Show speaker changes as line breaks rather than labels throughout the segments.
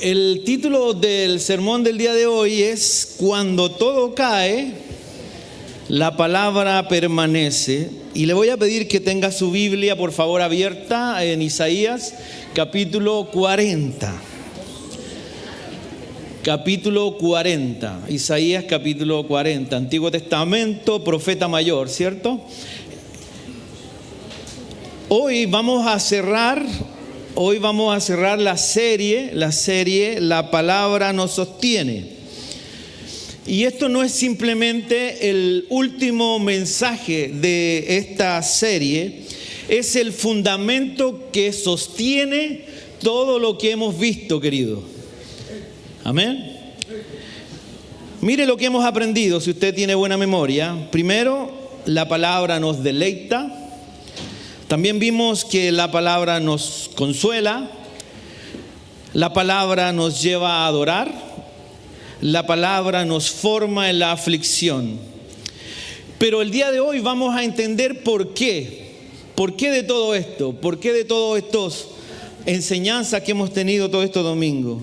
El título del sermón del día de hoy es Cuando todo cae, la palabra permanece. Y le voy a pedir que tenga su Biblia, por favor, abierta en Isaías, capítulo 40. Capítulo 40, Isaías capítulo 40, Antiguo Testamento, profeta mayor, ¿cierto? Hoy vamos a cerrar la serie La palabra nos sostiene. Y esto no es simplemente el último mensaje de esta serie, es el fundamento que sostiene todo lo que hemos visto, querido. Amén. Mire lo que hemos aprendido, si usted tiene buena memoria. Primero, la palabra nos deleita. También vimos que la palabra nos consuela. La palabra nos lleva a adorar. La palabra nos forma en la aflicción. Pero el día de hoy vamos a entender por qué. ¿Por qué de todo esto? ¿Por qué de todas estas enseñanzas que hemos tenido todo este domingo?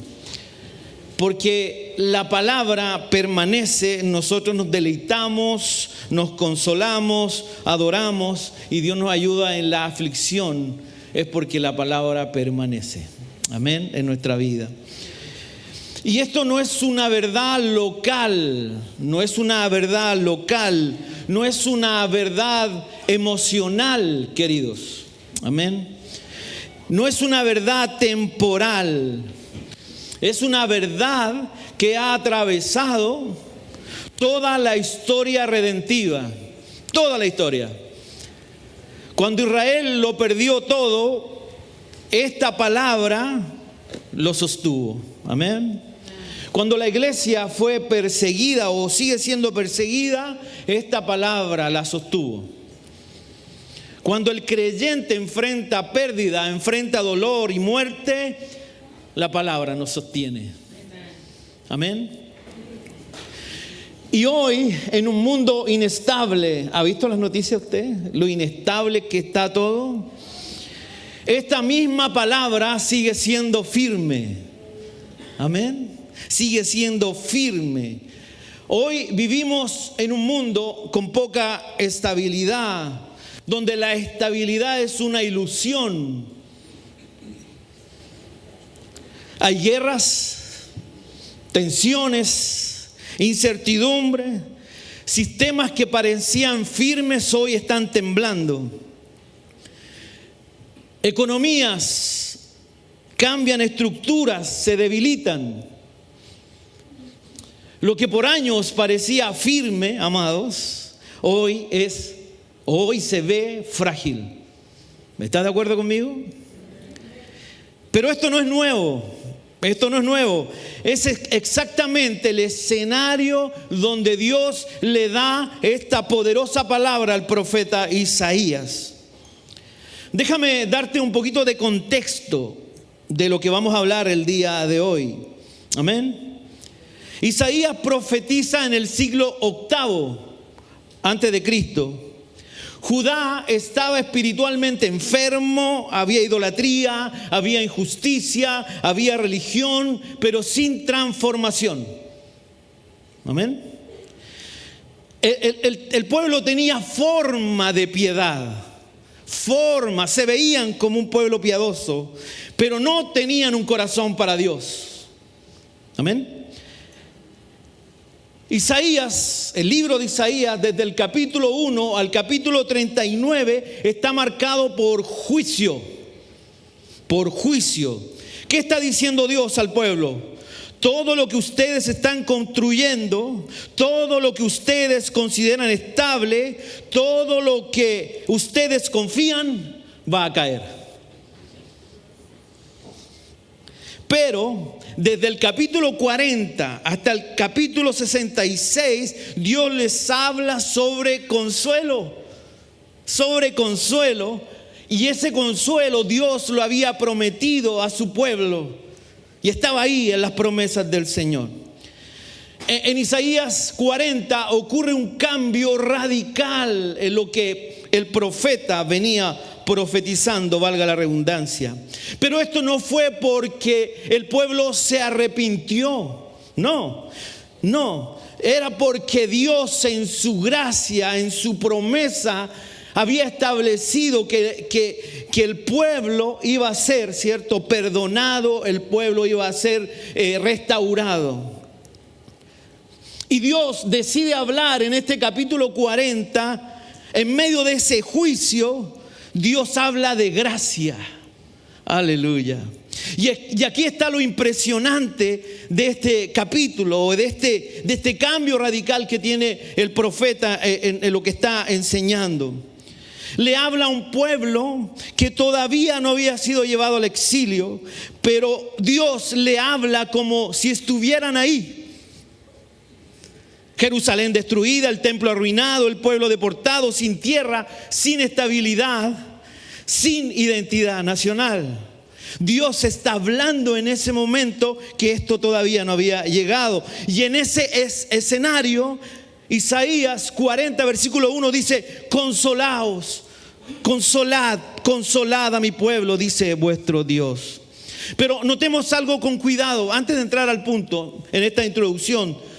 Porque la palabra permanece, nosotros nos deleitamos, nos consolamos, adoramos y Dios nos ayuda en la aflicción. Es porque la palabra permanece. Amén, en nuestra vida. Y esto no es una verdad local, no es una verdad local, no es una verdad emocional, queridos. Amén. No es una verdad temporal. Es una verdad que ha atravesado toda la historia redentiva, toda la historia. Cuando Israel lo perdió todo, esta palabra lo sostuvo. Amén. Cuando la iglesia fue perseguida o sigue siendo perseguida, esta palabra la sostuvo. Cuando el creyente enfrenta pérdida, enfrenta dolor y muerte, la palabra nos sostiene. Amén. Y hoy, en un mundo inestable, ¿ha visto las noticias usted? Lo inestable que está todo. Esta misma palabra sigue siendo firme. Amén. Sigue siendo firme. Hoy vivimos en un mundo con poca estabilidad, donde la estabilidad es una ilusión. Hay guerras, tensiones, incertidumbre, sistemas que parecían firmes hoy están temblando. Economías cambian estructuras, se debilitan. Lo que por años parecía firme, amados, hoy se ve frágil. ¿Estás de acuerdo conmigo? Pero esto no es nuevo. Esto no es nuevo, es exactamente el escenario donde Dios le da esta poderosa palabra al profeta Isaías. Déjame darte un poquito de contexto de lo que vamos a hablar el día de hoy. Amén. Isaías profetiza en el siglo VIII antes de Cristo. Judá estaba espiritualmente enfermo, había idolatría, había injusticia, había religión, pero sin transformación. Amén. El pueblo tenía forma de piedad, se veían como un pueblo piadoso, pero no tenían un corazón para Dios. Amén. Isaías, el libro de Isaías, desde el capítulo 1 al capítulo 39, está marcado por juicio. Por juicio. ¿Qué está diciendo Dios al pueblo? Todo lo que ustedes están construyendo, todo lo que ustedes consideran estable, todo lo que ustedes confían, va a caer. Pero desde el capítulo 40 hasta el capítulo 66, Dios les habla sobre consuelo. Y ese consuelo Dios lo había prometido a su pueblo. Y estaba ahí en las promesas del Señor. En Isaías 40 ocurre un cambio radical en lo que el profeta venía profetizando, valga la redundancia. Pero esto no fue porque el pueblo se arrepintió. No. Era porque Dios en su gracia, en su promesa, había establecido que el pueblo iba a ser, ¿cierto?, perdonado, el pueblo iba a ser restaurado. Y Dios decide hablar en este capítulo 40, en medio de ese juicio, Dios habla de gracia. Aleluya. Y aquí está lo impresionante de este capítulo, de este cambio radical que tiene el profeta en lo que está enseñando. Le habla a un pueblo que todavía no había sido llevado al exilio, pero Dios le habla como si estuvieran ahí. Jerusalén destruida, el templo arruinado, el pueblo deportado, sin tierra, sin estabilidad, sin identidad nacional. Dios está hablando en ese momento que esto todavía no había llegado. Y en ese escenario, Isaías 40, versículo 1 dice: consolaos, consolad a mi pueblo, dice vuestro Dios. Pero notemos algo con cuidado, antes de entrar al punto en esta introducción.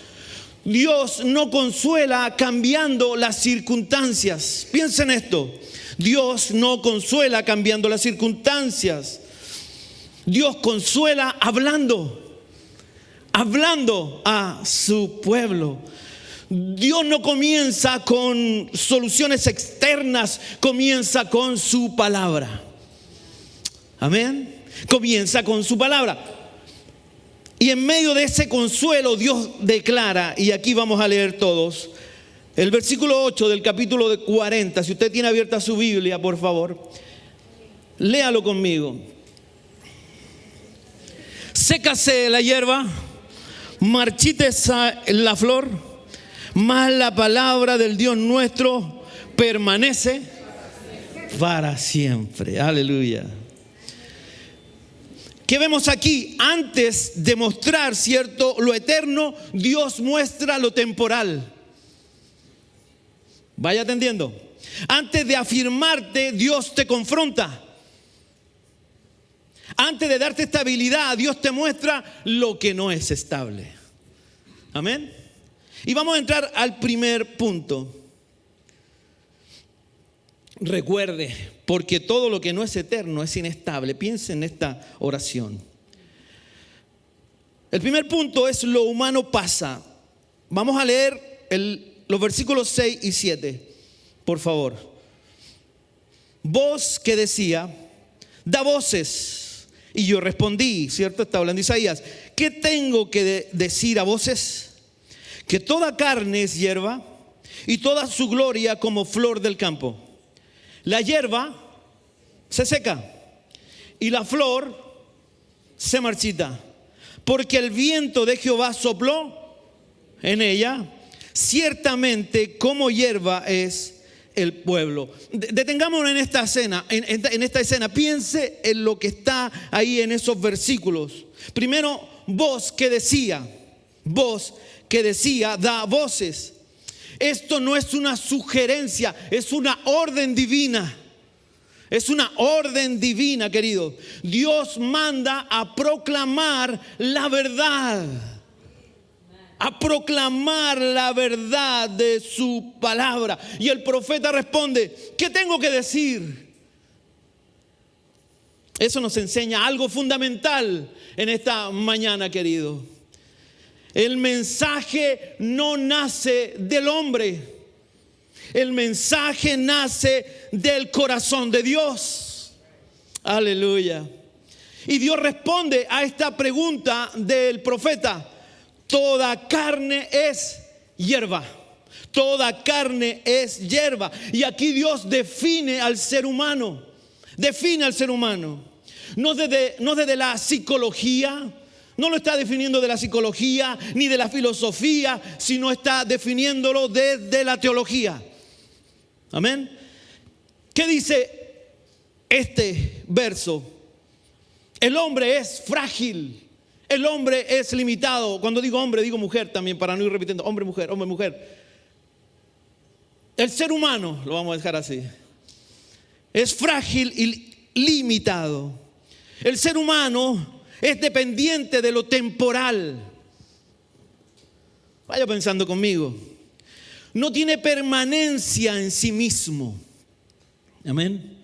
Dios no consuela cambiando las circunstancias. Piensen esto: Dios no consuela cambiando las circunstancias. Dios consuela hablando a su pueblo. Dios no comienza con soluciones externas, comienza con su palabra. Amén. Comienza con su palabra. Y en medio de ese consuelo Dios declara, y aquí vamos a leer todos, el versículo 8 del capítulo 40. Si usted tiene abierta su Biblia, por favor, léalo conmigo. Sécase la hierba, marchítese la flor, mas la palabra del Dios nuestro permanece para siempre. Aleluya. ¿Qué vemos aquí? Antes de mostrar, ¿cierto?, lo eterno, Dios muestra lo temporal. Vaya entendiendo. Antes de afirmarte, Dios te confronta. Antes de darte estabilidad, Dios te muestra lo que no es estable. Amén. Y vamos a entrar al primer punto. Recuerde, porque todo lo que no es eterno es inestable. Piense en esta oración. El primer punto es: lo humano pasa. Vamos a leer los versículos 6 y 7, por favor. Voz que decía: da voces. Y yo respondí, ¿cierto? Está hablando Isaías: ¿qué tengo que decir a voces? Que toda carne es hierba y toda su gloria como flor del campo. La hierba se seca y la flor se marchita, porque el viento de Jehová sopló en ella. Ciertamente como hierba es el pueblo. Detengámonos en esta escena, en esta escena. Piense en lo que está ahí en esos versículos. Primero, voz que decía, da voces. Esto no es una sugerencia, es una orden divina. Es una orden divina, querido. Dios manda a proclamar la verdad. A proclamar la verdad de su palabra. Y el profeta responde: ¿qué tengo que decir? Eso nos enseña algo fundamental en esta mañana, querido. El mensaje no nace del hombre. El mensaje nace del corazón de Dios. Aleluya. Y Dios responde a esta pregunta del profeta: toda carne es hierba. Toda carne es hierba. Y aquí Dios define al ser humano. Define al ser humano. No desde la psicología. No lo está definiendo de la psicología ni de la filosofía, sino está definiéndolo desde la teología. Amén. ¿Qué dice este verso? El hombre es frágil. El hombre es limitado. Cuando digo hombre, digo mujer también, para no ir repitiendo. Hombre, mujer, hombre, mujer. El ser humano, lo vamos a dejar así. es frágil y limitado. El ser humano es dependiente de lo temporal. Vaya pensando conmigo. No tiene permanencia en sí mismo. Amén.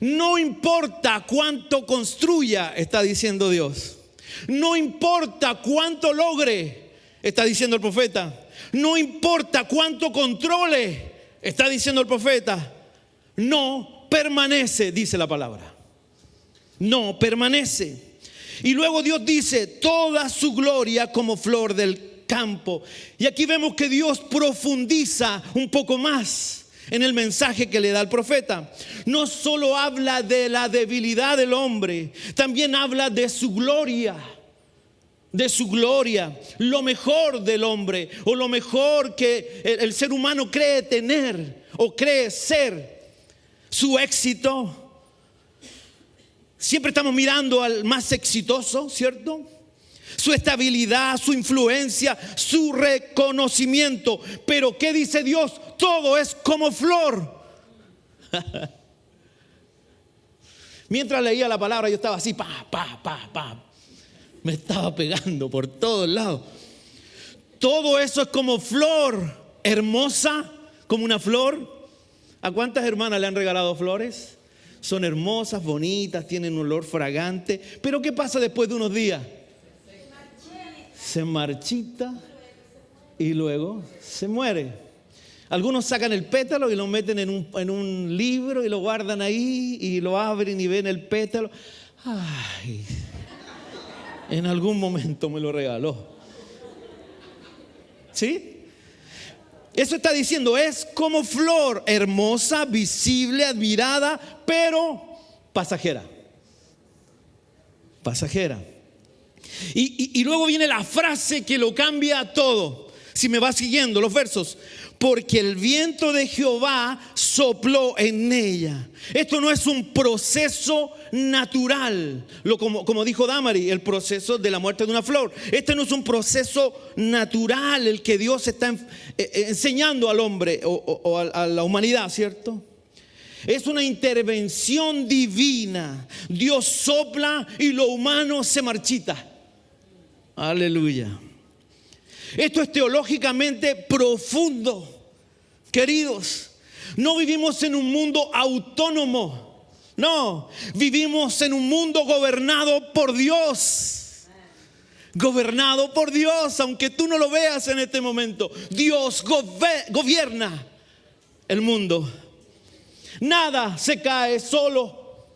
No importa cuánto construya, está diciendo Dios. No importa cuánto logre, está diciendo el profeta. No importa cuánto controle, está diciendo el profeta. No permanece, dice la palabra. No permanece. Y luego Dios dice, toda su gloria como flor del campo. Y aquí vemos que Dios profundiza un poco más en el mensaje que le da el profeta. No solo habla de la debilidad del hombre, también habla de su gloria. De su gloria, lo mejor del hombre, o lo mejor que el ser humano cree tener o cree ser, su éxito. Siempre estamos mirando al más exitoso, ¿cierto? Su estabilidad, su influencia, su reconocimiento. Pero ¿qué dice Dios? Todo es como flor. Mientras leía la palabra yo estaba así, me estaba pegando por todos lados. Todo eso es como flor, hermosa, como una flor. ¿A cuántas hermanas le han regalado flores? Son hermosas, bonitas, tienen un olor fragante. Pero ¿qué pasa después de unos días? Se marchita y luego se muere. Algunos sacan el pétalo y lo meten en un libro y lo guardan ahí y lo abren y ven el pétalo. Ay, en algún momento me lo regaló. ¿Sí? Eso está diciendo, es como flor, hermosa, visible, admirada, pero pasajera. Pasajera. Y luego viene la frase que lo cambia todo. Si me va siguiendo los versos. Porque el viento de Jehová sopló en ella. Esto no es un proceso natural, como dijo Damari, el proceso de la muerte de una flor. Este no es un proceso natural el que Dios está enseñando al hombre o a la humanidad, ¿cierto? Es una intervención divina. Dios sopla y lo humano se marchita. Aleluya. Esto es teológicamente profundo, queridos. No vivimos en un mundo autónomo. No, vivimos en un mundo gobernado por Dios. Gobernado por Dios, aunque tú no lo veas en este momento. Dios gobierna el mundo. Nada se cae solo.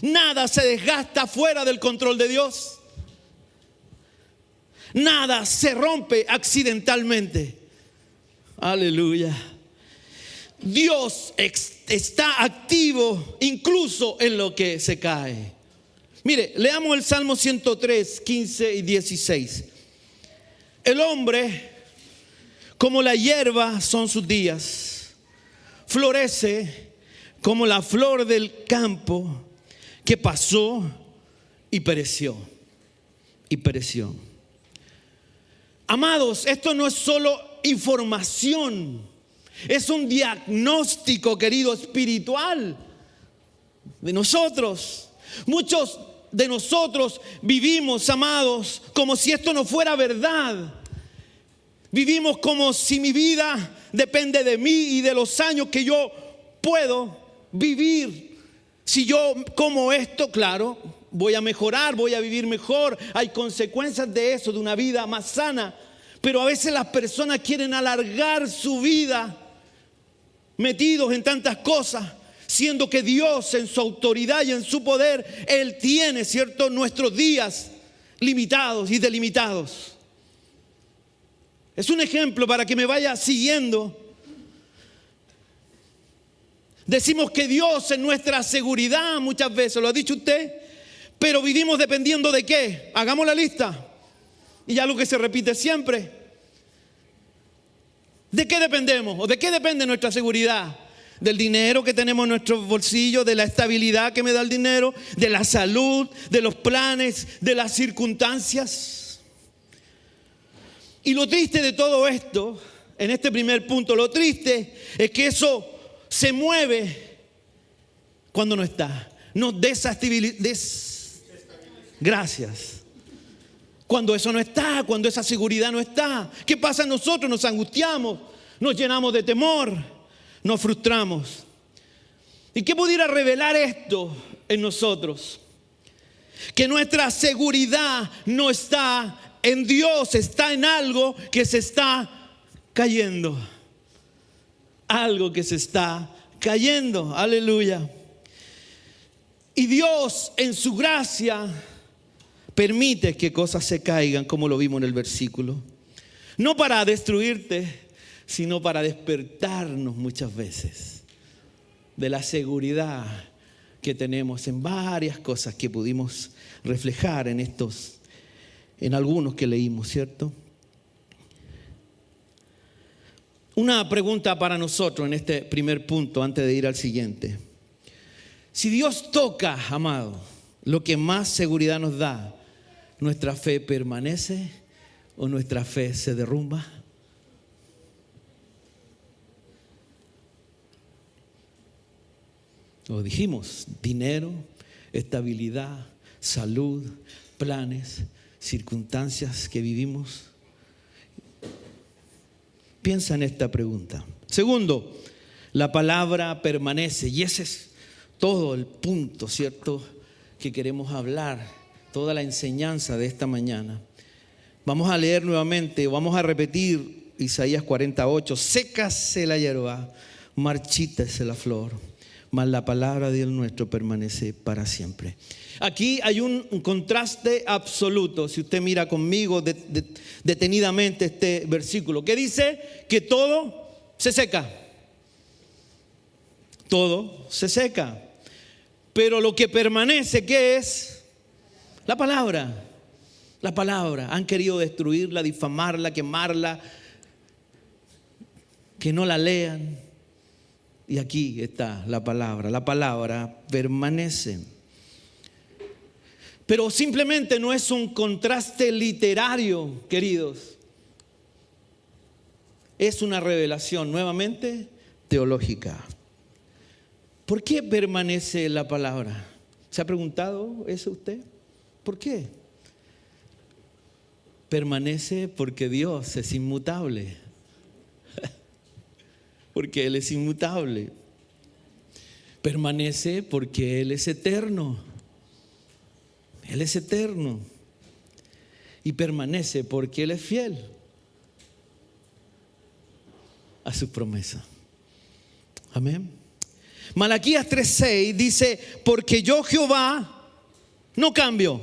Nada se desgasta fuera del control de Dios. Nada se rompe accidentalmente. Aleluya. Dios está activo incluso en lo que se cae. Mire, leamos el Salmo 103, 15 y 16. El hombre, como la hierba son sus días, florece como la flor del campo que pasó y pereció. Y pereció. Amados, esto no es solo información, es un diagnóstico, querido, espiritual de nosotros. Muchos de nosotros vivimos, amados, como si esto no fuera verdad. Vivimos como si mi vida depende de mí y de los años que yo puedo vivir. Si yo como esto, claro, voy a mejorar, voy a vivir mejor. Hay consecuencias de eso, de una vida más sana. Pero a veces las personas quieren alargar su vida metidos en tantas cosas, siendo que Dios en su autoridad y en su poder, Él tiene, ¿cierto?, nuestros días limitados y delimitados. Es un ejemplo para que me vaya siguiendo. Decimos que Dios es nuestra seguridad muchas veces, ¿lo ha dicho usted? Pero vivimos dependiendo de ¿qué? Hagamos la lista. Y algo que se repite siempre. ¿De qué dependemos? ¿O de qué depende nuestra seguridad? Del dinero que tenemos en nuestros bolsillos, de la estabilidad que me da el dinero, de la salud, de los planes, de las circunstancias. Y lo triste de todo esto, en este primer punto, lo triste es que eso se mueve cuando no está. Nos Gracias. Cuando eso no está, cuando esa seguridad no está, ¿qué pasa? Nosotros nos angustiamos, nos llenamos de temor, nos frustramos. ¿Y qué pudiera revelar esto en nosotros? Que nuestra seguridad no está en Dios, está en algo que se está cayendo. Algo que se está cayendo. Aleluya. Y Dios en su gracia permite que cosas se caigan, como lo vimos en el versículo. No para destruirte, sino para despertarnos muchas veces de la seguridad que tenemos en varias cosas que pudimos reflejar en algunos que leímos, ¿cierto? Una pregunta para nosotros en este primer punto, antes de ir al siguiente. Si Dios toca, amado, lo que más seguridad nos da, ¿nuestra fe permanece o nuestra fe se derrumba? Lo dijimos, dinero, estabilidad, salud, planes, circunstancias que vivimos. Piensa en esta pregunta. Segundo, la palabra permanece, y ese es todo el punto, ¿cierto?, que queremos hablar, toda la enseñanza de esta mañana. Vamos a leer nuevamente, vamos a repetir Isaías 48. Sécase la hierba, marchítase la flor, mas la palabra de Dios nuestro permanece para siempre. Aquí hay un contraste absoluto. Si usted mira conmigo detenidamente este versículo, que dice que todo se seca. Todo se seca. Pero lo que permanece, ¿qué es? La palabra. La palabra. Han querido destruirla, difamarla, quemarla, que no la lean. Y aquí está la palabra. La palabra permanece. Pero simplemente no es un contraste literario, queridos. Es una revelación nuevamente teológica. ¿Por qué permanece la palabra? ¿Se ha preguntado eso usted? ¿Por qué? Permanece porque Dios es inmutable. Porque Él es inmutable. Permanece porque Él es eterno. Él es eterno. Y permanece porque Él es fiel a su promesa. Amén. Malaquías 3:6 dice: porque yo Jehová no cambio.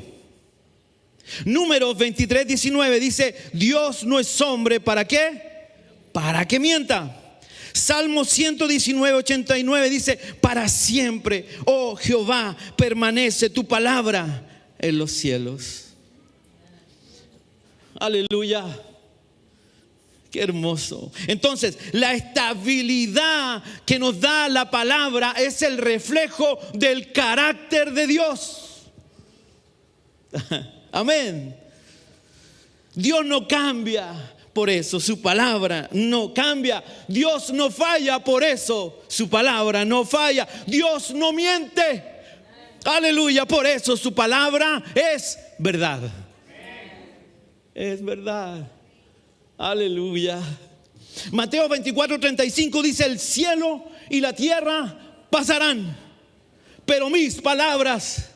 Números 23:19 dice: Dios no es hombre, ¿para qué? Para que mienta. Salmo 119:89 dice: para siempre, oh Jehová, permanece tu palabra en los cielos. Aleluya. Qué hermoso. Entonces, la estabilidad que nos da la palabra es el reflejo del carácter de Dios. Amén. Dios no cambia, por eso su palabra no cambia. Dios no falla, por eso su palabra no falla. Dios no miente. Aleluya, por eso su palabra es verdad. Es verdad. Aleluya. Mateo 24:35 dice: el cielo y la tierra pasarán, pero mis palabras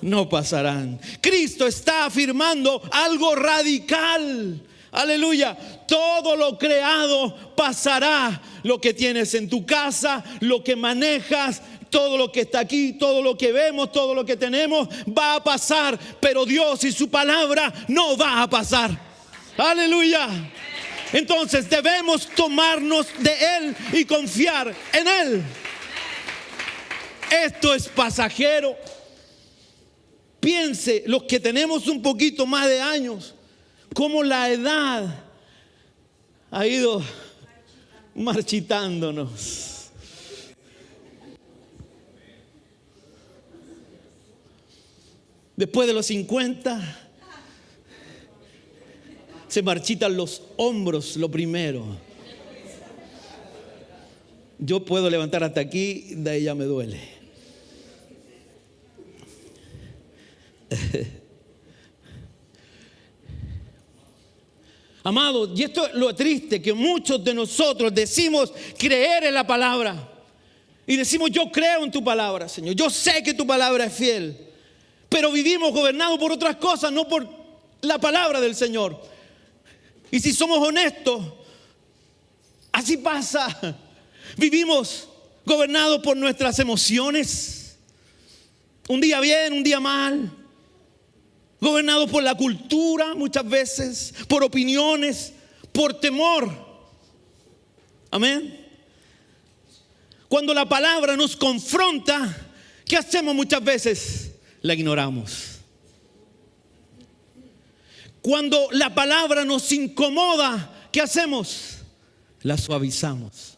no pasarán. Cristo está afirmando algo radical. Aleluya. Todo lo creado pasará. Lo que tienes en tu casa, lo que manejas, todo lo que está aquí, todo lo que vemos, todo lo que tenemos va a pasar, pero Dios y su palabra no va a pasar. Aleluya. Entonces debemos tomarnos de Él y confiar en Él. Esto es pasajero. Piense, los que tenemos un poquito más de años, cómo la edad ha ido marchitándonos. Después de los 50 se marchitan los hombros, lo primero. Yo puedo levantar hasta aquí, de ahí ya me duele. Amados, y esto es lo triste, que muchos de nosotros decimos creer en la palabra. Y decimos, yo creo en tu palabra, Señor. Yo sé que tu palabra es fiel. Pero vivimos gobernados por otras cosas, no por la palabra del Señor. Y si somos honestos, así pasa. Vivimos gobernados por nuestras emociones. Un día bien, un día mal. Gobernados por la cultura muchas veces, por opiniones, por temor. Amén. Cuando la palabra nos confronta, ¿qué hacemos muchas veces? La ignoramos. Cuando la palabra nos incomoda, ¿qué hacemos? La suavizamos.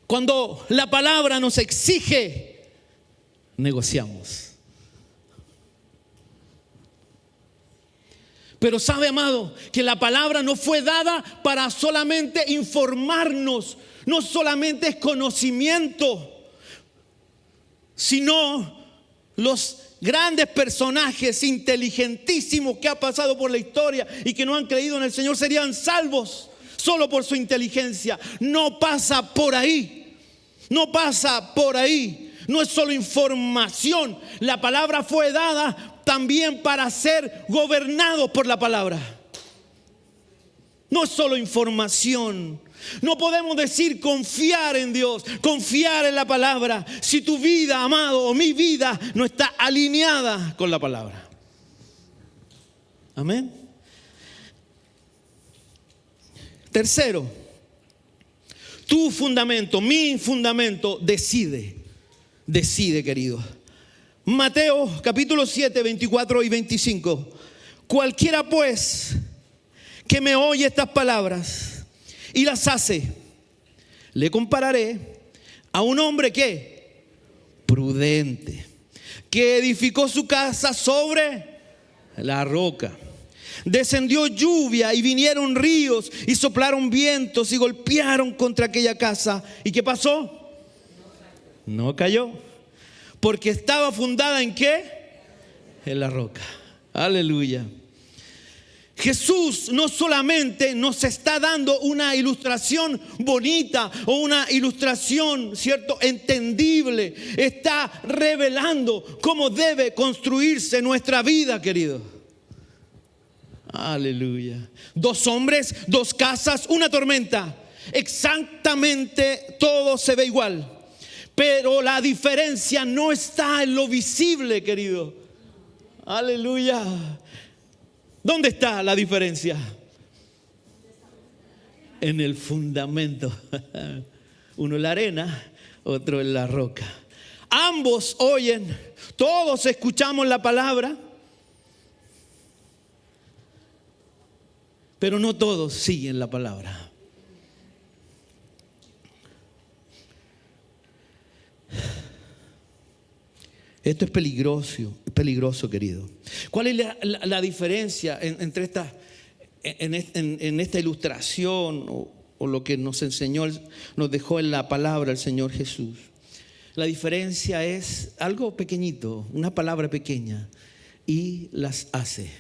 Cuando la palabra nos exige, negociamos. Pero sabe, amado, que la palabra no fue dada para solamente informarnos, no solamente es conocimiento, sino los grandes personajes inteligentísimos que han pasado por la historia y que no han creído en el Señor serían salvos solo por su inteligencia. No pasa por ahí, no pasa por ahí. No es solo información. La palabra fue dada también para ser gobernados por la palabra. No es solo información. No podemos decir confiar en Dios, confiar en la palabra, si tu vida, amado, o mi vida no está alineada con la palabra. Amén. Tercero, tu fundamento, mi fundamento decide, querido. Mateo capítulo 7, 24 y 25. Cualquiera pues que me oye estas palabras y las hace, le compararé a un hombre que prudente, que edificó su casa sobre la roca. Descendió lluvia y vinieron ríos y soplaron vientos y golpearon contra aquella casa. ¿Y qué pasó? No cayó, porque estaba fundada ¿en qué? En la roca. Aleluya. Jesús no solamente nos está dando una ilustración bonita o una ilustración, ¿cierto?, entendible. Está revelando cómo debe construirse nuestra vida, querido. Aleluya. 2 hombres, 2 casas, una tormenta. Exactamente todo se ve igual. Pero la diferencia no está en lo visible, querido. Aleluya. ¿Dónde está la diferencia? En el fundamento. Uno en la arena, otro en la roca. Ambos oyen, todos escuchamos la palabra, pero no todos siguen la palabra. Esto es peligroso, querido. ¿Cuál es la diferencia entre esta ilustración o lo que nos enseñó, nos dejó en la palabra el Señor Jesús? La diferencia es algo pequeñito, una palabra pequeña, y las hace.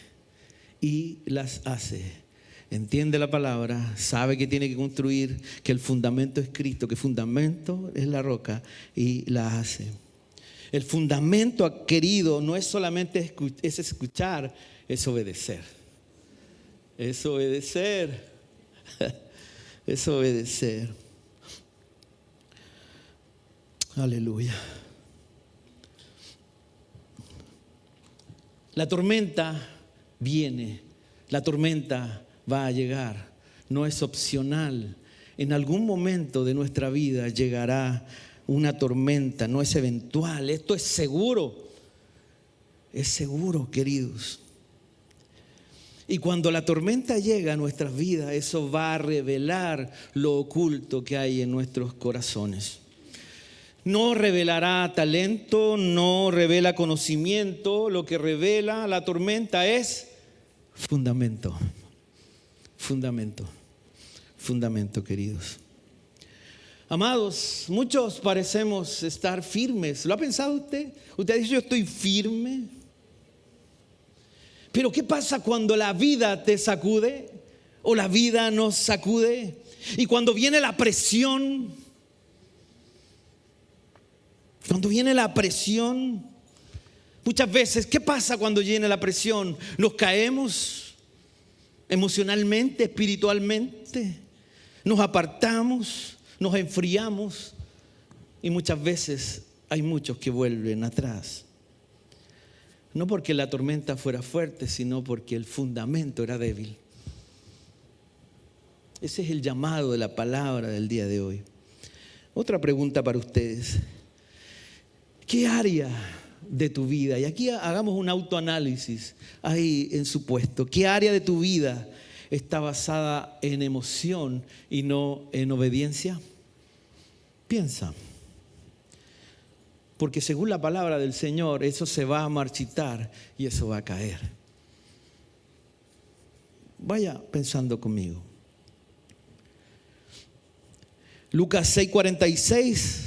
Entiende la palabra, sabe que tiene que construir, que el fundamento es Cristo, que el fundamento es la roca, y la hace. El fundamento, querido, no es solamente escuchar, es obedecer. Es obedecer. Es obedecer. Aleluya. La tormenta viene, la tormenta va a llegar, no es opcional. En algún momento de nuestra vida llegará una tormenta, no es eventual, esto es seguro. Es seguro, queridos. Y cuando la tormenta llega a nuestras vidas, eso va a revelar lo oculto que hay en nuestros corazones. No revelará talento, no revela conocimiento. Lo que revela la tormenta es fundamento. Fundamento, queridos. Amados, muchos parecemos estar firmes. ¿Lo ha pensado usted? Usted dice, yo estoy firme. Pero ¿qué pasa cuando la vida te sacude? O la vida nos sacude. Y cuando viene la presión. Cuando viene la presión. Muchas veces, ¿qué pasa cuando viene la presión? Nos caemos emocionalmente, espiritualmente. Nos apartamos. Nos enfriamos y muchas veces hay muchos que vuelven atrás. No porque la tormenta fuera fuerte, sino porque el fundamento era débil. Ese es el llamado de la palabra del día de hoy. Otra pregunta para ustedes. ¿Qué área de tu vida? Y aquí hagamos un autoanálisis ahí en su puesto. ¿Qué área de tu vida está basada en emoción y no en obediencia? Piensa, porque según la palabra del Señor, eso se va a marchitar y eso va a caer. Vaya pensando conmigo. Lucas 6:46,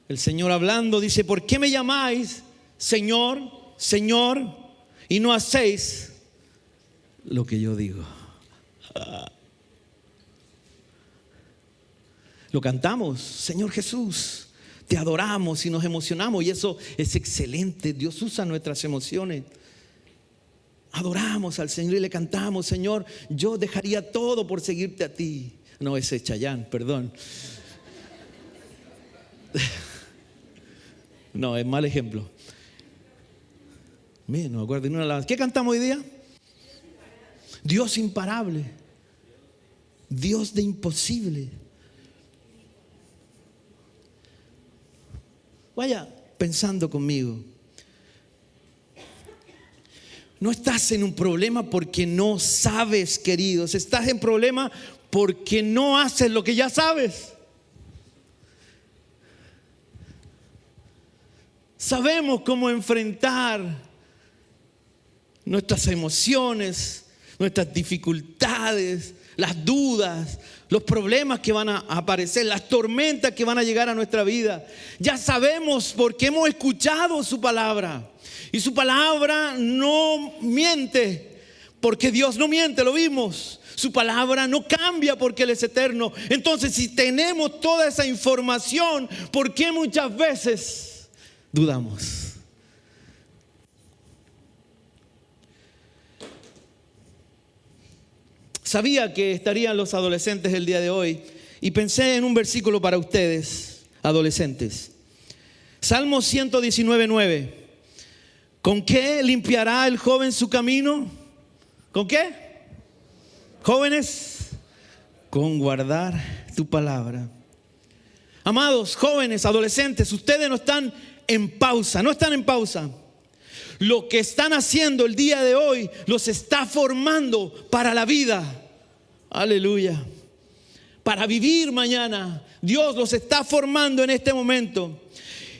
el Señor hablando dice, ¿por qué me llamáis Señor, Señor, y no hacéis lo que yo digo? Lo cantamos, Señor Jesús, te adoramos y nos emocionamos y eso es excelente. Dios usa nuestras emociones. Adoramos al Señor y le cantamos, Señor, yo dejaría todo por seguirte a ti. No, ese es Chayanne, perdón. No, es mal ejemplo. Miren, no me acuerdo de una alabanza. ¿Qué cantamos hoy día? Dios imparable, Dios de imposible. Vaya pensando conmigo. No estás en un problema porque no sabes, queridos. Estás en problema porque no haces lo que ya sabes. Sabemos cómo enfrentar nuestras emociones, nuestras dificultades, las dudas, los problemas que van a aparecer, las tormentas que van a llegar a nuestra vida. Ya sabemos porque hemos escuchado su palabra. Y su palabra no miente, porque Dios no miente, lo vimos. Su palabra no cambia porque Él es eterno. Entonces, si tenemos toda esa información, ¿por qué muchas veces dudamos? Sabía que estarían los adolescentes el día de hoy y pensé en un versículo para ustedes, adolescentes. Salmo 119:9. ¿Con qué limpiará el joven su camino? ¿Con qué? Jóvenes, con guardar tu palabra. Amados, jóvenes, adolescentes, ustedes no están en pausa, no están en pausa. Lo que están haciendo el día de hoy los está formando para la vida. Aleluya. Para vivir mañana. Dios los está formando en este momento.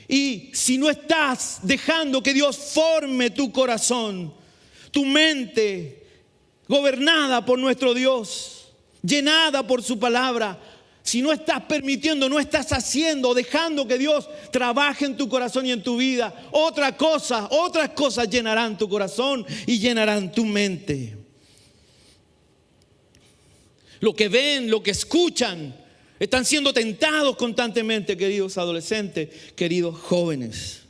Y si no estás dejando que Dios forme tu corazón, tu mente, gobernada por nuestro Dios, llenada por su palabra, si no estás permitiendo, no estás haciendo, dejando que Dios trabaje en tu corazón y en tu vida, otras cosas llenarán tu corazón y llenarán tu mente. Lo que ven, lo que escuchan, están siendo tentados constantemente, queridos adolescentes, queridos jóvenes.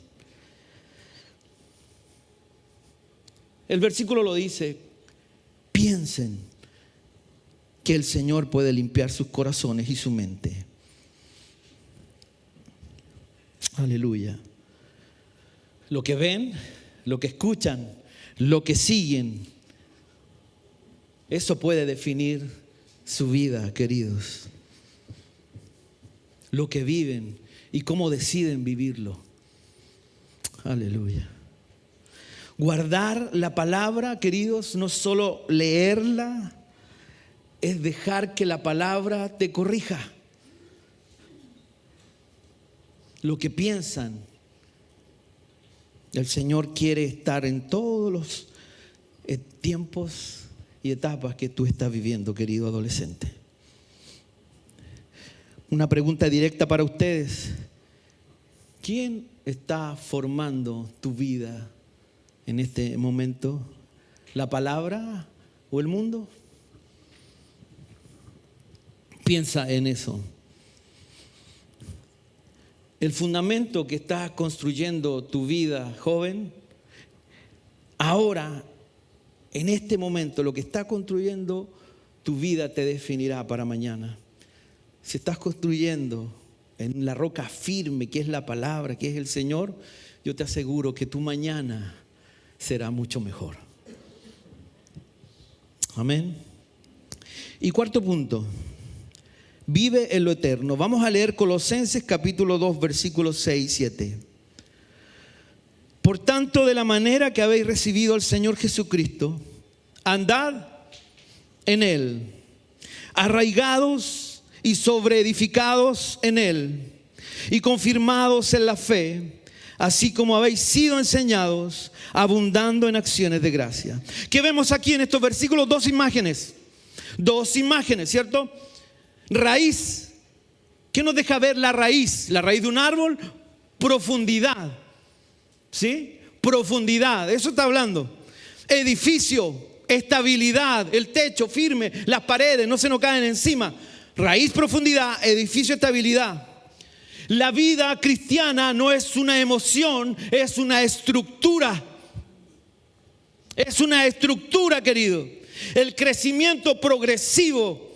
El versículo lo dice, piensen que el Señor puede limpiar sus corazones y su mente. Aleluya. Lo que ven, lo que escuchan, lo que siguen, eso puede definir su vida, queridos. Lo que viven y cómo deciden vivirlo. Aleluya. Guardar la palabra, queridos, no solo leerla, es dejar que la palabra te corrija. Lo que piensan. El Señor quiere estar en todos los tiempos y etapas que tú estás viviendo, querido adolescente. Una pregunta directa para ustedes. ¿Quién está formando tu vida en este momento? ¿La palabra o el mundo? Piensa en eso. El fundamento que está construyendo tu vida, joven, ahora, en este momento, lo que está construyendo tu vida te definirá para mañana. Si estás construyendo en la roca firme, que es la palabra, que es el Señor, yo te aseguro que tu mañana será mucho mejor. Amén. Y cuarto punto, vive en lo eterno. Vamos a leer Colosenses capítulo 2, versículos 6 y 7. Por tanto, de la manera que habéis recibido al Señor Jesucristo, andad en Él, arraigados y sobreedificados en Él, y confirmados en la fe, así como habéis sido enseñados, abundando en acciones de gracia. ¿Qué vemos aquí en estos versículos? Dos imágenes, ¿cierto? Raíz. ¿Qué nos deja ver la raíz? La raíz de un árbol, profundidad. ¿Sí? Profundidad, eso está hablando. Edificio, estabilidad, el techo firme, las paredes no se nos caen encima. Raíz, profundidad, edificio, estabilidad. La vida cristiana no es una emoción, es una estructura. Es una estructura, querido. El crecimiento progresivo,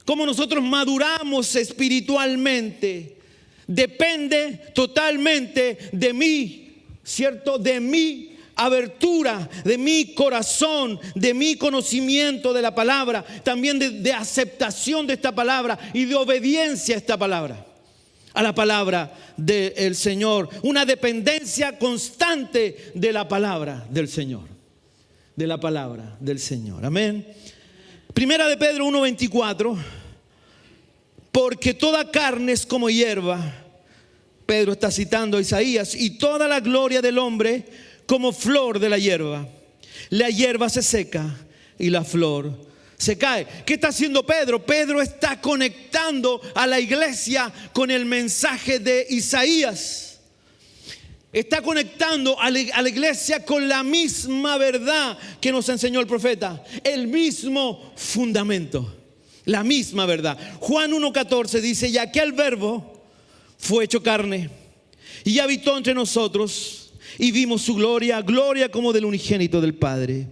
cómo nosotros maduramos espiritualmente, depende totalmente de mí, ¿cierto? De mi abertura, de mi corazón, de mi conocimiento de la palabra, también de aceptación de esta palabra y de obediencia a esta palabra, a la palabra del Señor. Una dependencia constante de la palabra del Señor, de la palabra del Señor. Amén. Primera de Pedro 1:24. Porque toda carne es como hierba. Pedro está citando a Isaías. Y toda la gloria del hombre como flor de la hierba. La hierba se seca y la flor se cae. ¿Qué está haciendo Pedro? Pedro está conectando a la iglesia con el mensaje de Isaías. Está conectando a la iglesia con la misma verdad que nos enseñó el profeta. El mismo fundamento. La misma verdad. Juan 1:14 dice: y aquel verbo fue hecho carne y habitó entre nosotros, y vimos su gloria, gloria como del unigénito del Padre,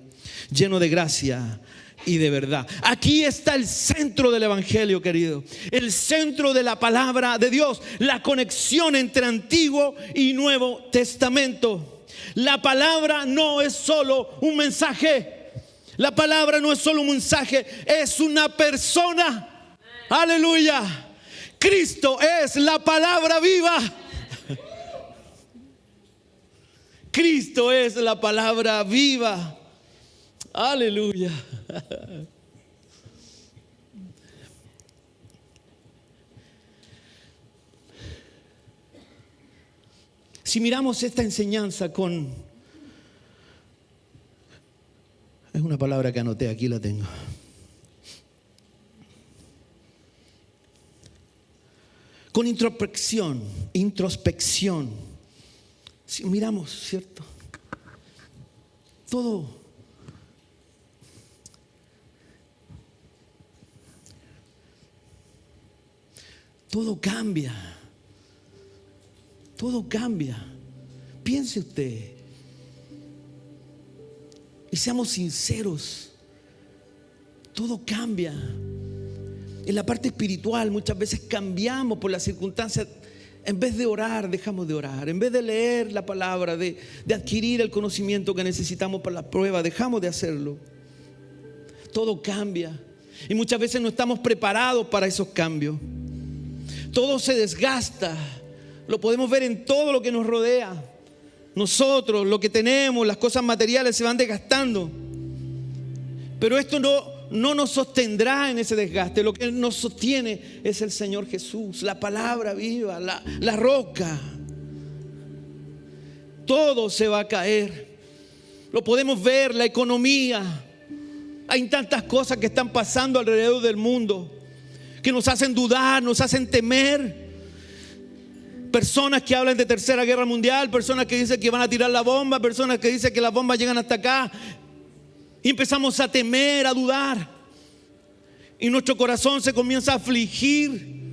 lleno de gracia y de verdad. Aquí está el centro del evangelio, querido. El centro de la palabra de Dios. La conexión entre Antiguo y Nuevo Testamento. La palabra no es solo un mensaje. La palabra no es solo un mensaje, es una persona. Aleluya. Cristo es la palabra viva. Cristo es la palabra viva. Aleluya. Si miramos esta enseñanza es una palabra que anoté, aquí la tengo. Con introspección. Si miramos, ¿cierto? Todo cambia. Todo cambia. Piense usted. Y seamos sinceros. Todo cambia. En la parte espiritual muchas veces cambiamos por las circunstancias. En vez de orar, dejamos de orar. En vez de leer la palabra, de adquirir el conocimiento que necesitamos para la prueba, dejamos de hacerlo. Todo cambia. Y muchas veces no estamos preparados para esos cambios. Todo se desgasta. Lo podemos ver en todo lo que nos rodea. Nosotros, lo que tenemos, las cosas materiales se van desgastando. Pero esto no nos sostendrá en ese desgaste. Lo que nos sostiene es el Señor Jesús, la palabra viva, la roca. Todo se va a caer. Lo podemos ver, la economía. Hay tantas cosas que están pasando alrededor del mundo que nos hacen dudar, nos hacen temer. Personas que hablan de tercera guerra mundial, personas que dicen que van a tirar la bomba, personas que dicen que las bombas llegan hasta acá. Y empezamos a temer, a dudar. Y nuestro corazón se comienza a afligir.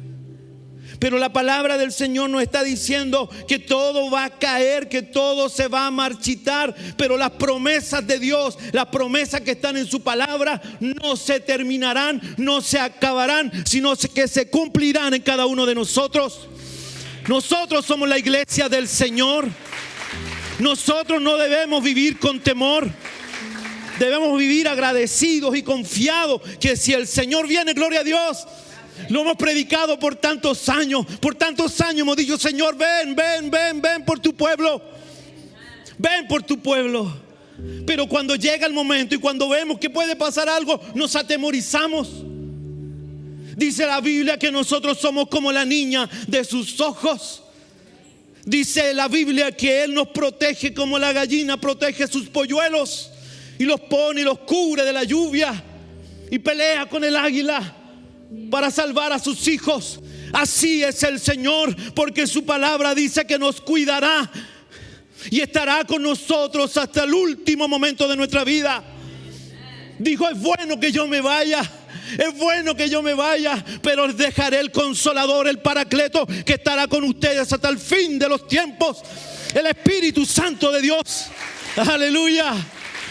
Pero la palabra del Señor nos está diciendo que todo va a caer, que todo se va a marchitar. Pero las promesas de Dios, las promesas que están en su palabra, no se terminarán, no se acabarán, sino que se cumplirán en cada uno de nosotros. Nosotros somos la iglesia del Señor. Nosotros no debemos vivir con temor. Debemos vivir agradecidos y confiados que si el Señor viene, gloria a Dios. Lo hemos predicado por tantos años. Por tantos años hemos dicho: Señor, ven, ven, ven, ven por tu pueblo. Ven por tu pueblo. Pero cuando llega el momento y cuando vemos que puede pasar algo, nos atemorizamos. Dice la Biblia que nosotros somos como la niña de sus ojos. Dice la Biblia que Él nos protege como la gallina protege sus polluelos. Y los pone y los cubre de la lluvia. Y pelea con el águila para salvar a sus hijos. Así es el Señor, porque su palabra dice que nos cuidará y estará con nosotros hasta el último momento de nuestra vida. Dijo: es bueno que yo me vaya, es bueno que yo me vaya, pero os dejaré el Consolador, el Paracleto, que estará con ustedes hasta el fin de los tiempos. El Espíritu Santo de Dios. Aleluya.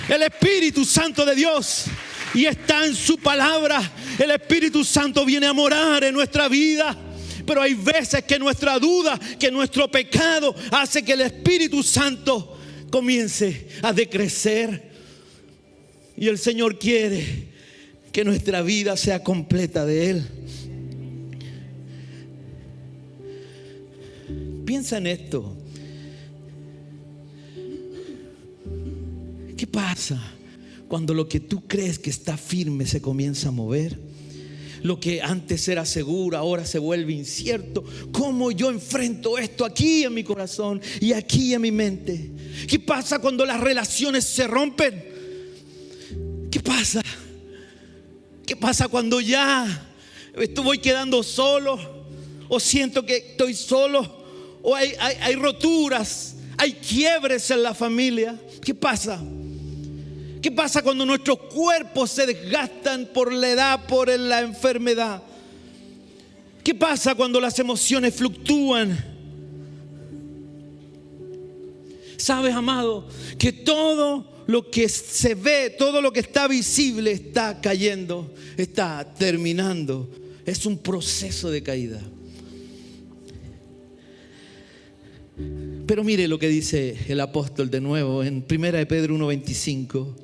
El Espíritu Santo de Dios. Y está en su palabra. El Espíritu Santo viene a morar en nuestra vida. Pero hay veces que nuestra duda, que nuestro pecado hace que el Espíritu Santo comience a decrecer. Y el Señor quiere que nuestra vida sea completa de Él. Piensa en esto. ¿Qué pasa cuando lo que tú crees que está firme se comienza a mover? Lo que antes era seguro ahora se vuelve incierto. ¿Cómo yo enfrento esto aquí en mi corazón y aquí en mi mente? ¿Qué pasa cuando las relaciones se rompen? ¿Qué pasa? ¿Qué pasa cuando ya voy quedando solo? ¿O siento que estoy solo? ¿O hay roturas? ¿Hay quiebres en la familia? ¿Qué pasa? ¿Qué pasa cuando nuestros cuerpos se desgastan por la edad, por la enfermedad? ¿Qué pasa cuando las emociones fluctúan? ¿Sabes, amado, que todo lo que se ve, todo lo que está visible está cayendo, está terminando? Es un proceso de caída. Pero mire lo que dice el apóstol de nuevo en 1 de Pedro 1:25.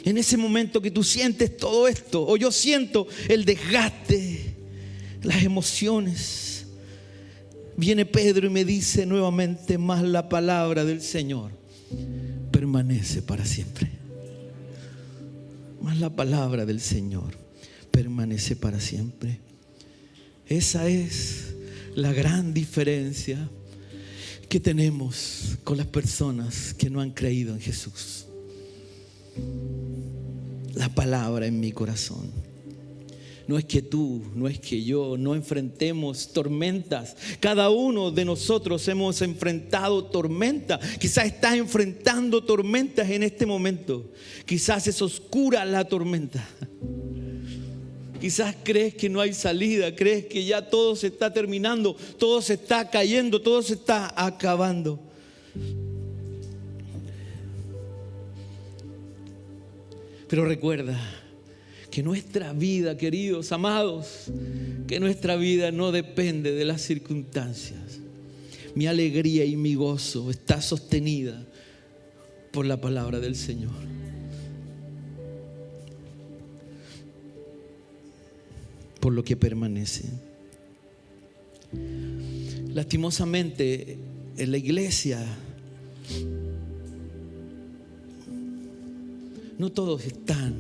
En ese momento que tú sientes todo esto, o yo siento el desgaste, las emociones, viene Pedro y me dice nuevamente: más la palabra del Señor permanece para siempre. Más la palabra del Señor permanece para siempre. Esa es la gran diferencia que tenemos con las personas que no han creído en Jesús. La palabra en mi corazón. No es que tú, no es que yo no enfrentemos tormentas. Cada uno de nosotros hemos enfrentado tormentas. Quizás estás enfrentando tormentas en este momento. Quizás es oscura la tormenta. Quizás crees que no hay salida, crees que ya todo se está terminando, todo se está cayendo, todo se está acabando. Pero recuerda que nuestra vida, queridos, amados, que nuestra vida no depende de las circunstancias. Mi alegría y mi gozo está sostenida por la palabra del Señor. Por lo que permanece. Lastimosamente, en la iglesia no todos están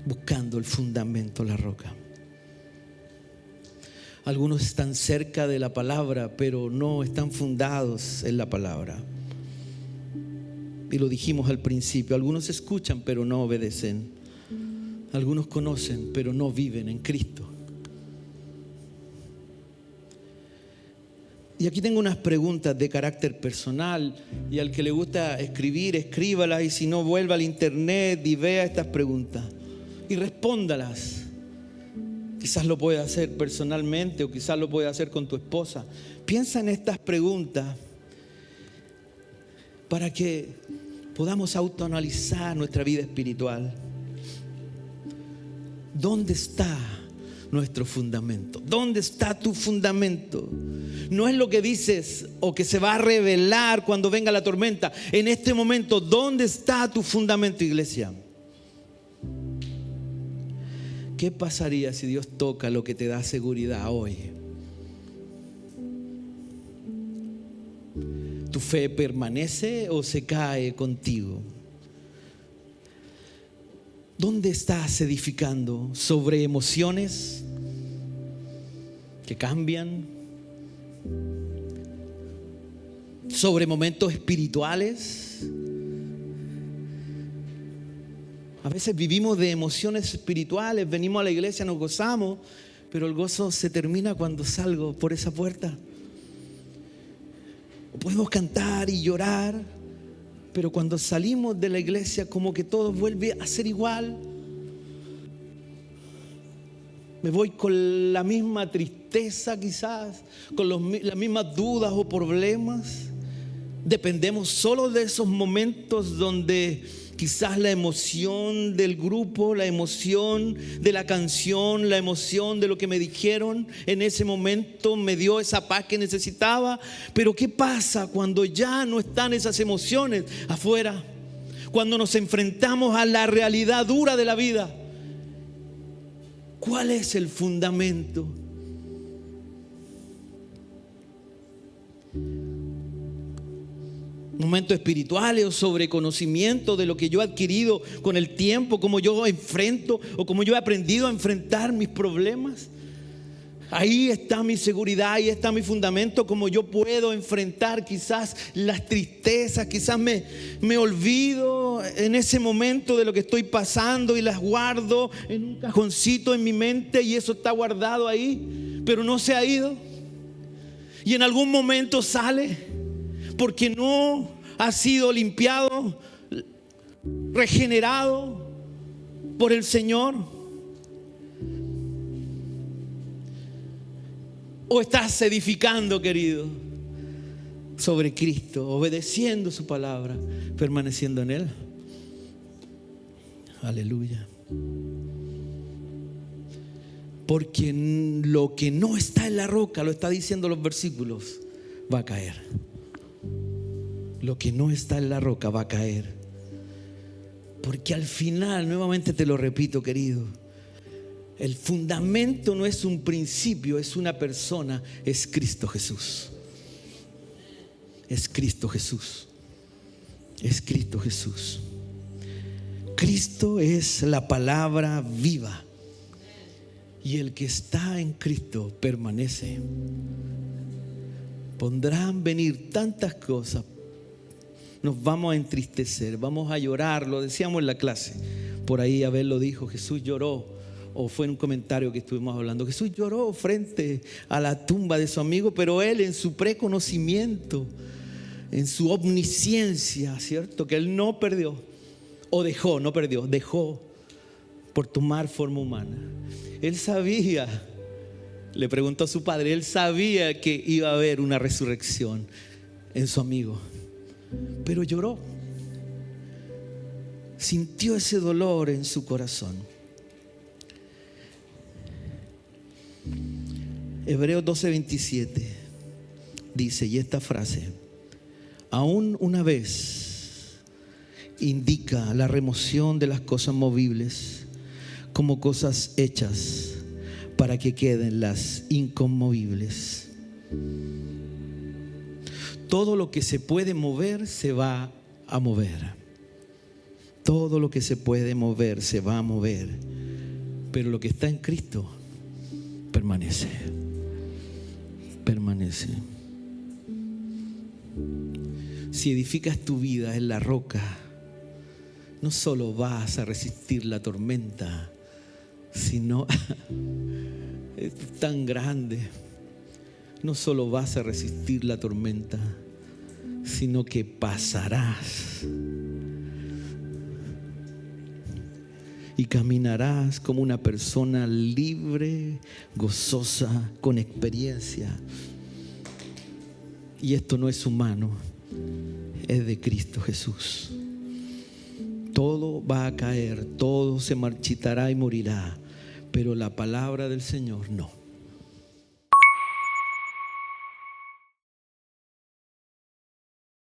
buscando el fundamento, la roca. Algunos están cerca de la palabra, pero no están fundados en la palabra. Y lo dijimos al principio, algunos escuchan pero no obedecen. Algunos conocen, pero no viven en Cristo. Y aquí tengo unas preguntas de carácter personal, y al que le gusta escribir, escríbalas, y si no, vuelva al internet y vea estas preguntas y respóndalas. Quizás lo puedas hacer personalmente o quizás lo puedas hacer con tu esposa. Piensa en estas preguntas para que podamos autoanalizar nuestra vida espiritual. ¿Dónde está nuestro fundamento? ¿Dónde está tu fundamento? No es lo que dices o que se va a revelar cuando venga la tormenta. En este momento, ¿dónde está tu fundamento, iglesia? ¿Qué pasaría si Dios toca lo que te da seguridad hoy? ¿Tu fe permanece o se cae contigo? ¿Dónde estás edificando? ¿Sobre emociones que cambian? ¿Sobre momentos espirituales? A veces vivimos de emociones espirituales, venimos a la iglesia, nos gozamos, pero el gozo se termina cuando salgo por esa puerta. Podemos cantar y llorar, pero cuando salimos de la iglesia como que todo vuelve a ser igual. Me voy con la misma tristeza quizás, con las mismas dudas o problemas. Dependemos solo de esos momentos donde quizás la emoción del grupo, la emoción de la canción, la emoción de lo que me dijeron en ese momento me dio esa paz que necesitaba. Pero ¿qué pasa cuando ya no están esas emociones afuera? Cuando nos enfrentamos a la realidad dura de la vida. ¿Cuál es el fundamento? Momentos espirituales o sobre conocimiento de lo que yo he adquirido con el tiempo, cómo yo enfrento o cómo yo he aprendido a enfrentar mis problemas. Ahí está mi seguridad, ahí está mi fundamento, cómo yo puedo enfrentar quizás las tristezas, quizás me olvido en ese momento de lo que estoy pasando y las guardo en un cajoncito en mi mente y eso está guardado ahí, pero no se ha ido. Y en algún momento sale. Porque no ha sido limpiado, regenerado por el Señor. ¿O estás edificando, querido, sobre Cristo, obedeciendo su palabra, permaneciendo en Él? Aleluya. Porque lo que no está en la roca, lo está diciendo los versículos, va a caer. Lo que no está en la roca va a caer. Porque al final, nuevamente te lo repito, querido, el fundamento no es un principio, es una persona, es Cristo Jesús. Es Cristo Jesús. Es Cristo Jesús. Cristo es la palabra viva. Y el que está en Cristo permanece. Podrán venir tantas cosas. Nos vamos a entristecer, vamos a llorar, lo decíamos en la clase. Por ahí Abel lo dijo, Jesús lloró, o fue en un comentario que estuvimos hablando. Jesús lloró frente a la tumba de su amigo, pero él en su preconocimiento, en su omnisciencia, ¿cierto? Que él no perdió, o dejó, no perdió, dejó por tomar forma humana. Él sabía, le preguntó a su padre, él sabía que iba a haber una resurrección en su amigo. Pero lloró, sintió ese dolor en su corazón. Hebreos 12:27 dice, y esta frase, aún una vez, indica la remoción de las cosas movibles como cosas hechas para que queden las inconmovibles. Todo lo que se puede mover se va a mover. Todo lo que se puede mover se va a mover. Pero lo que está en Cristo permanece. Permanece. Si edificas tu vida en la roca, no solo vas a resistir la tormenta, sino es tan grande. No solo vas a resistir la tormenta, sino que pasarás y caminarás como una persona libre, gozosa, con experiencia. Y esto no es humano, es de Cristo Jesús. Todo va a caer, todo se marchitará y morirá, pero la palabra del Señor no.